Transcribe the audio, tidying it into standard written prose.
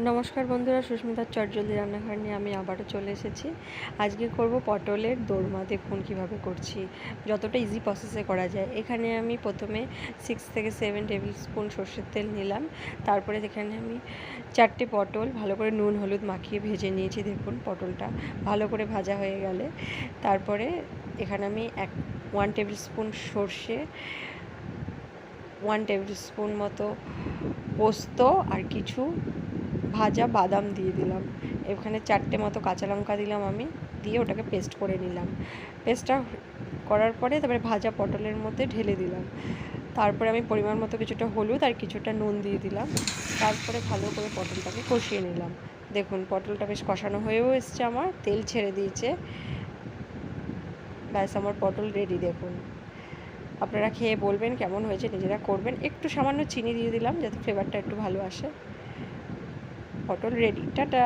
নমস্কার বন্ধুরা, সুস্মিতার চটজলদি রান্নাঘর নিয়ে আমি আবারও চলে এসেছি। আজকে করব পটলের দোরমা। দেখুন কিভাবে করছি, যতটা ইজি প্রসেসে করা যায়। এখানে আমি প্রথমে 6 থেকে 7 টেবিল স্পুন সর্ষের তেল নিলাম। তারপরে এখানে আমি 4টে পটল ভালো করে নুন হলুদ মাখিয়ে ভেজে নিয়েছি। দেখুন পটলটা ভালো করে ভাজা হয়ে গেলে তারপরে এখানে আমি 1 টেবিল স্পুন সর্ষে, 1 টেবিল স্পুন মতো পোস্ত আর কিছু ভাজা বাদাম দিয়ে দিলাম। এখানে 4টে মতো কাঁচা লঙ্কা দিলাম আমি, দিয়ে ওটাকে পেস্ট করে নিলাম। পেস্টটা করার পরে তারপরে ভাজা পটলের মধ্যে ঢেলে দিলাম। তারপরে আমি পরিমাণ মতো কিছুটা হলুদ আর কিছুটা নুন দিয়ে দিলাম। তারপরে ভালো করে পটলটাকে কষিয়ে নিলাম। দেখুন পটলটা বেশ কষানো হয়েও এসছে, আমার তেল ছেড়ে দিয়েছে। ব্যাস আমার পটল রেডি। দেখুন আপনারা খেয়ে বলবেন কেমন হয়েছে, নিজেরা করবেন। একটু সামান্য চিনি দিয়ে দিলাম যাতে ফ্লেভারটা একটু ভালো আসে। পটল রেডি, টাটা।